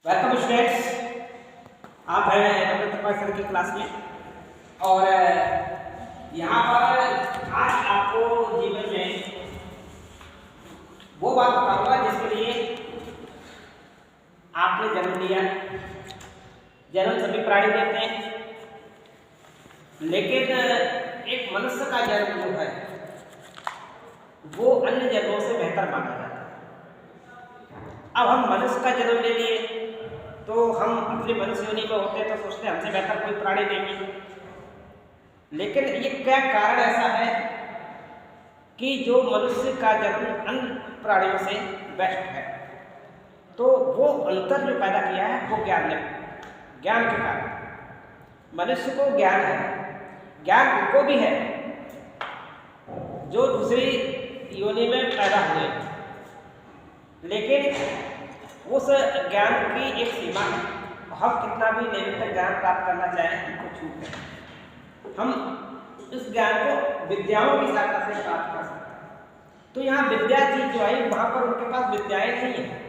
Welcome students, आप हैं doctor Tripathi sir की क्लास में। और यहाँ पर आज आपको जीवन में वो बात बताऊंगा जिसके लिए आपने जन्म लिया। जन्म सभी प्राणी लेते हैं, लेकिन एक मनुष्य का जन्म जो है वो अन्य जन्मों से बेहतर माना जाता है। अब हम मनुष्य का जन्म ले लिए तो हम अपने मनुष्य योनि में होते तो सोचते हमसे बेहतर कोई प्राणी नहीं है। लेकिन ये क्या कारण ऐसा है कि जो मनुष्य का जन्म अन्य प्राणियों से बेस्ट है, तो वो अंतर जो पैदा किया है वो ज्ञान ने, ज्ञान के कारण। मनुष्य को ज्ञान है, ज्ञान उनको भी है जो दूसरी योनि में पैदा हुए, लेकिन उस ज्ञान की एक सीमा है। हम कितना भी लेवल तक ज्ञान प्राप्त करना चाहें हमको छूट है। हम इस ज्ञान को विद्याओं की सहायता से प्राप्त कर सकते हैं। तो यहाँ विद्या चीज जो है वहाँ पर उनके पास विद्याएं नहीं है,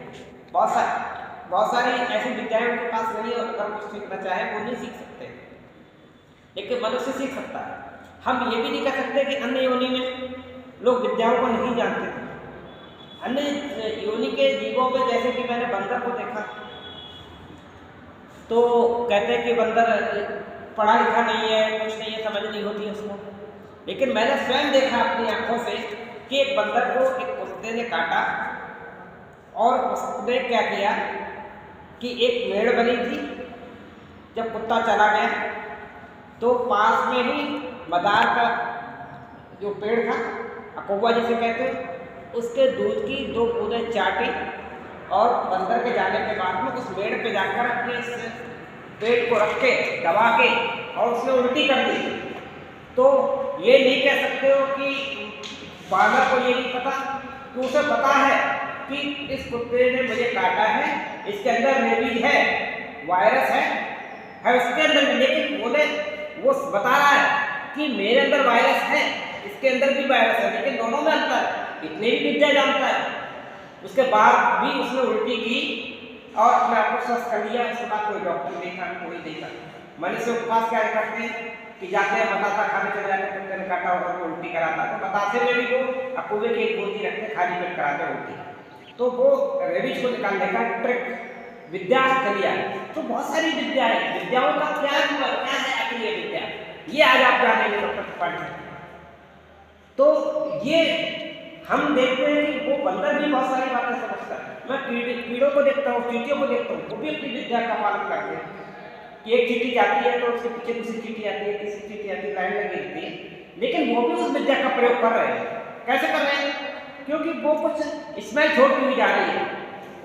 बहुत सारी ऐसी विद्याएं उनके पास नहीं है। अगर कुछ सीखना चाहे वो नहीं सीख सकते, लेकिन मनुष्य सीख सकता है। हम ये भी नहीं कह सकते कि अन्य योनि में लोग विद्याओं को नहीं जानते थे। अन्य योनि के जीवों में, जैसे कि मैंने बंदर को देखा तो कहते हैं कि बंदर पढ़ा लिखा नहीं है, कुछ नहीं है, समझ नहीं होती है उसको। लेकिन मैंने स्वयं देखा अपनी आंखों से कि एक बंदर को एक कुत्ते ने काटा और उसने क्या किया कि एक मेड़ बनी थी। जब कुत्ता चला गया तो पास में ही मदार का जो पेड़ था, अकोवा जिसे कहते हैं, उसके दूध की 2 बूंदें चाटी और बंदर के जाने के बाद में उस मेड़ पे जाकर अपने पेट को रख के दबा के और उसने उल्टी कर दी। तो ये नहीं कह सकते हो कि बालक को ये नहीं पता, तो उसे पता है कि इस कुत्ते ने मुझे काटा है, इसके अंदर रेबीज है, वायरस है उसके अंदर। लेकिन बोले वो बता रहा है कि मेरे अंदर वायरस है, इसके अंदर भी वायरस है, लेकिन दोनों में अंतर है। इतनी भी विद्या जानता है, उसके बाद भी उसने उल्टी की और अपने आप को स्वस्थ कर लिया। इसके बाद कोई डॉक्टर नहीं था, कोई नहीं था। मनुष्य के पास क्या करते हैं कि जाते हैं बतासा खाने चले जाते, कुत्ते ने काटा और उल्टी कराता, तो बतासे में भी वो अकुबे की एक बोतल रखते, खाली पेट कराते उल्टी। तो वो रेबीज को निकालने का ट्रिक विद्या चली आई। तो बहुत सारी विद्या है, विद्याओं का क्या है आखिर ये विद्या, ये आज आप जानेंगे डॉक्टर त्रिपाठी। तो ये हम देखते हैं कि वो बंदर भी बहुत सारी बातें समझता है। मैं कीड़ों को देखता हूँ, चींटियों को देखता हूँ, वो भी अपनी विद्या का पालन करते हैं कि एक चींटी जाती है तो उसके पीछे दूसरी चींटी आती है, तीसरी चींटी आती है, लाइन लगी रहती है। लेकिन वो भी उस विद्या का प्रयोग कर रहे हैं। कैसे कर रहे हैं? क्योंकि वो कुछ स्मेल छोड़ती हुई जा रही है,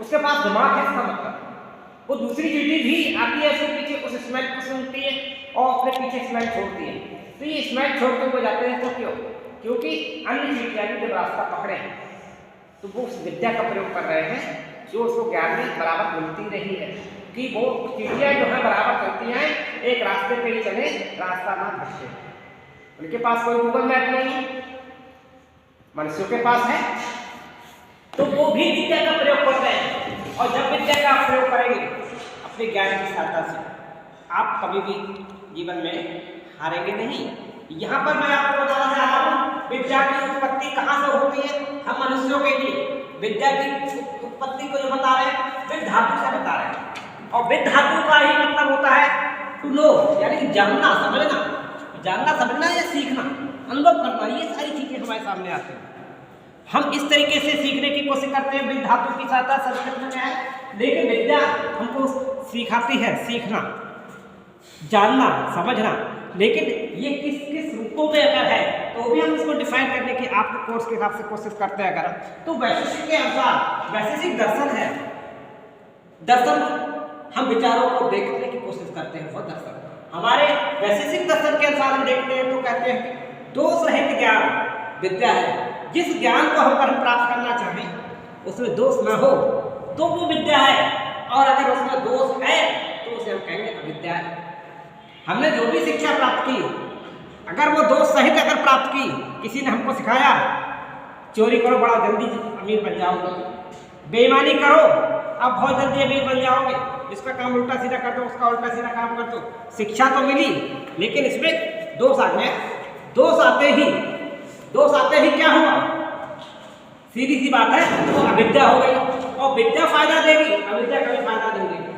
उसके पास दिमाग है। इसका मतलब वो दूसरी चींटी भी आती है, उसके पीछे उस स्मेल को सुनती है और अपने पीछे स्मेल छोड़ती है। तो ये स्मेल छोड़ते हुए जाते हैं। तो क्यों? क्योंकि अन्य चींटियां भी जब रास्ता पकड़े तो वो उस विद्या का प्रयोग कर रहे हैं जो उसको ज्ञान में बराबर मिलती नहीं है। कि वो चींटियां जो है बराबर चलती हैं, एक रास्ते पे ही चले, रास्ता ना भटके। उनके पास कोई गूगल मैप नहीं है, मनुष्यों के पास है, तो वो भी विद्या का प्रयोग कर रहे हैं। और जब विद्या का प्रयोग करेंगे अपने ज्ञान की सहायता से, आप कभी भी जीवन में हारेंगे नहीं। यहाँ पर मैं आपको बताना चाह रहा हूँ विद्या की उत्पत्ति कहाँ से होती है। हम मनुष्यों के लिए विद्या की उत्पत्ति को जो बता रहे हैं विद धातु से बता रहे हैं। और विद धातु का ही मतलब होता है टू नो, यानी जानना, समझना। जानना, समझना या सीखना, अनुभव करना, ये सारी चीजें हमारे सामने आती हैं। हम इस तरीके से सीखने की कोशिश करते हैं विद धातु की सहायता। संस्कृत में है, लेकिन विद्या हमको सिखाती है सीखना, जानना, समझना। लेकिन ये किस किस रूपों में अगर है तो भी हम इसको डिफाइन करने की आपके कोर्स के हिसाब से कोशिश करते हैं। अगर तो वैशेषिक के अनुसार, वैशेषिक दर्शन है, दर्शन हम विचारों को देखने की कोशिश करते हैं। वो दर्शन हमारे वैशेषिक दर्शन के अनुसार हम देखते हैं तो कहते हैं कि दोष रहित ज्ञान विद्या है। जिस ज्ञान को हम प्राप्त करना चाहें उसमें दोष न हो तो वो विद्या है, और अगर उसमें दोष है तो उसे हम कहेंगे अविद्या है। हमने जो भी शिक्षा प्राप्त की, अगर वो दोष सहित अगर प्राप्त की, किसी ने हमको सिखाया चोरी करो बड़ा जल्दी अमीर बन जाओगे, बेईमानी करो आप बहुत जल्दी अमीर बन जाओगे, इसका काम उल्टा सीधा कर दो, उसका उल्टा सीधा काम कर दो। शिक्षा तो मिली, लेकिन इसमें दोष आ गया। दोष आते ही क्या हुआ? सीधी सी बात है, तो अविद्या हो गई। और विद्या फायदा देगी, अविद्या कभी फायदा नहीं देगी,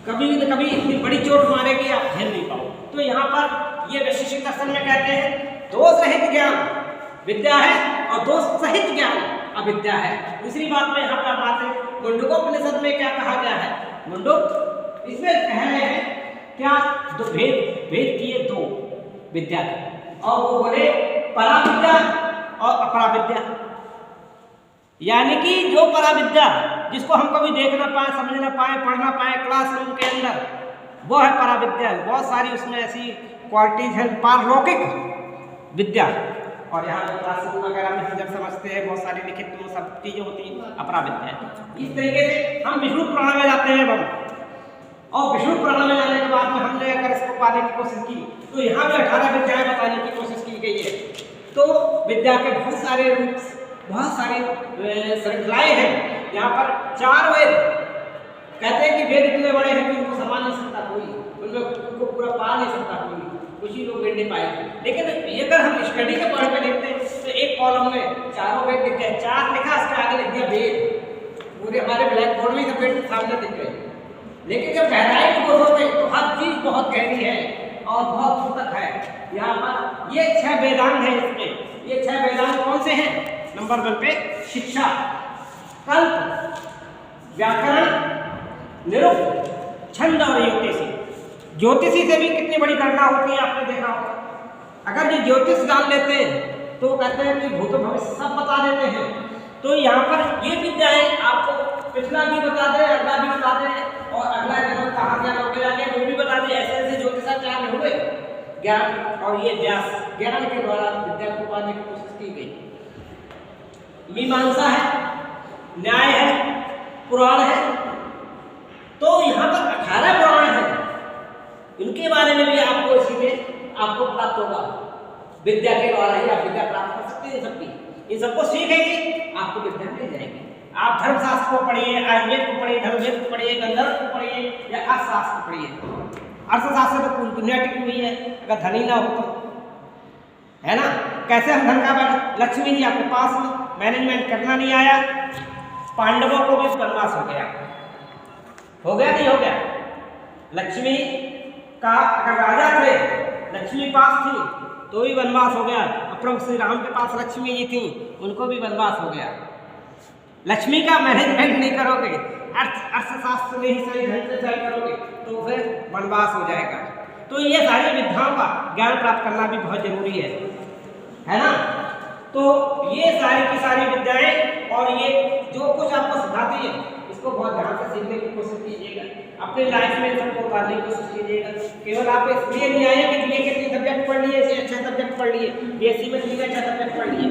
कभी न कभी इतनी बड़ी चोट मारेगी, आप झेल नहीं पाओ। तो यहाँ पर ये वैशेषिक दर्शन में कहते हैं दोष रहित ज्ञान विद्या है और दोष सहित ज्ञान अविद्या है। दूसरी बात में यहाँ पर बात है, मुंडकोपनिषद में क्या कहा गया है? मुंडक इसमें कह रहे हैं क्या? दो भेद किए दो विद्या के, और वो बोले पराविद्या और अपराविद्या। यानी कि जो पराविद्या जिसको हम कभी देख ना पाए, समझ ना पाए, पढ़ ना पाए क्लासरूम के अंदर, वो है पराविद्या। बहुत सारी उसमें ऐसी क्वालिटीज हैं, पारलौकिक विद्या। और यहाँ जो क्लासरूम वगैरह में हम जब समझते हैं बहुत सारी लिखित वो सब चीज़ें होती हैं, अपराविद्या है। इस तरीके से हम विष्णु पुराण में जाते हैं बम, और विष्णु पुराण में जाने के बाद में हमने अगर इसको पाने की कोशिश की तो यहाँ भी 18 विद्याएं बताने की कोशिश की गई है। तो विद्या के बहुत सारे रूप, बहुत सारी श्रृंखलाएं हैं। यहाँ पर 4 वेद कहते हैं कि वेद इतने बड़े हैं कि उनको संभाल नहीं सकता कोई, उनको पूरा पा नहीं सकता कोई, कुछ ही लोग वेद नहीं पाए। लेकिन अगर हम स्टडी के पढ़ पे देखते हैं तो एक कॉलम में चारों वेद लिखे, 4 लिखा, उसके आगे लिख दिया वेद, पूरे हमारे ब्लैक बोर्ड में वेद सामने दिख गए। लेकिन जब गहराई की बात होती है तो हर चीज बहुत गहरी है और बहुत दूर तक है। यहाँ पर ये 6 वेदांग हैं, इसमें ये 6 वेदांग कौन से हैं? नंबर 1 पे शिक्षा, कल्प, व्याकरण, निरुक्त, छंद और ज्योतिषी। ज्योतिषी से भी कितनी बड़ी गणना होती है आपने देखा होगा। अगर ये ज्योतिष जान लेते हैं तो कहते हैं कि भूत भविष्य सब बता देते हैं। तो यहाँ पर ये विद्याएं आपको पिछला भी बता दे, अगला भी बता दे, और अगला जन्म कहाँ क्या लौटे जाके वो भी बता दे। ऐसे ज्योतिषाचार्य हुए ज्ञान, और ये व्यास ज्ञान के द्वारा विद्या को पाने की कोशिश की गई। मीमांसा है, न्याय है, पुराण है। तो यहाँ पर 18 पुराण है, इनके बारे में भी आपको इसी में आपको प्राप्त होगा। विद्या के द्वारा ही आप विद्या प्राप्त कर सकते हैं। इन सबको सीखेंगे आपको विद्या मिल जाएगी। आप धर्मशास्त्र को पढ़िए, आयुर्वेद को पढ़िए, धर्मवेद को पढ़िए, गंधर्व को पढ़िए या अर्थशास्त्र को पढ़िए। अर्थशास्त्र तो पूरी दुनिया टिकी हुई है, अगर धनी ना हो तो, है ना। कैसे हम धन का बैठे? लक्ष्मी जी आपके पास मैनेजमेंट करना नहीं आया, पांडवों को भी वनवास हो गया नहीं हो गया? लक्ष्मी का अगर राजा थे, लक्ष्मी पास थी तो भी वनवास हो गया। प्रभु श्री राम के पास लक्ष्मी जी थी, उनको भी वनवास हो गया। लक्ष्मी का मैनेजमेंट नहीं करोगे, अर्थशास्त्र नहीं सही ढंग से सही करोगे तो फिर वनवास हो जाएगा। तो ये सारी विद्याओं का ज्ञान प्राप्त करना भी बहुत जरूरी है ना। तो ये सारी की सारी विद्याएं और ये जो कुछ आपको सिखाती है इसको बहुत ध्यान से सीखने की कोशिश कीजिएगा, अपने लाइफ में सबको उतारने की कोशिश कीजिएगा। केवल आप इसलिए नहीं आए कि बीए के 3 सब्जेक्ट पढ़ लिए, इसे अच्छा सब्जेक्ट पढ़ लिए, बीएससी में 3 अच्छा सब्जेक्ट पढ़ लिए।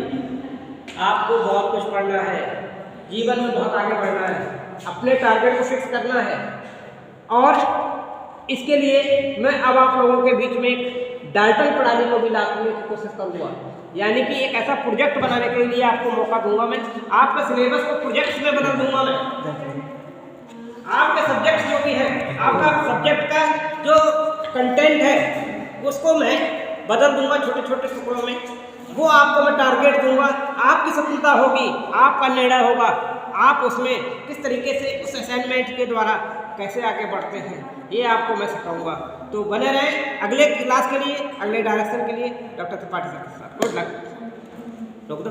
आपको बहुत कुछ पढ़ना है, जीवन में बहुत आगे बढ़ना है, अपने टारगेट को फिक्स करना है। और इसके लिए मैं अब आप लोगों के बीच में एक डाल्टन प्रणाली को भी लाने की कोशिश करूँगा, यानी कि एक ऐसा प्रोजेक्ट बनाने के लिए आपको मौका दूंगा। मैं आपके सिलेबस को प्रोजेक्ट्स में बदल दूंगा। मैं आपके सब्जेक्ट जो भी है, आपका सब्जेक्ट का जो कंटेंट है उसको मैं बदल दूंगा छोटे छोटे टुकड़ों में। वो आपको मैं टारगेट दूंगा, आपकी सफलता होगी, आपका निर्णय होगा, आप उसमें किस तरीके से उस असाइनमेंट के द्वारा कैसे आगे बढ़ते हैं, ये आपको मैं सिखाऊंगा। तो बने रहें अगले क्लास के लिए, अगले डायरेक्शन के लिए डॉक्टर त्रिपाठी सर के साथ। Good luck. रोक दो।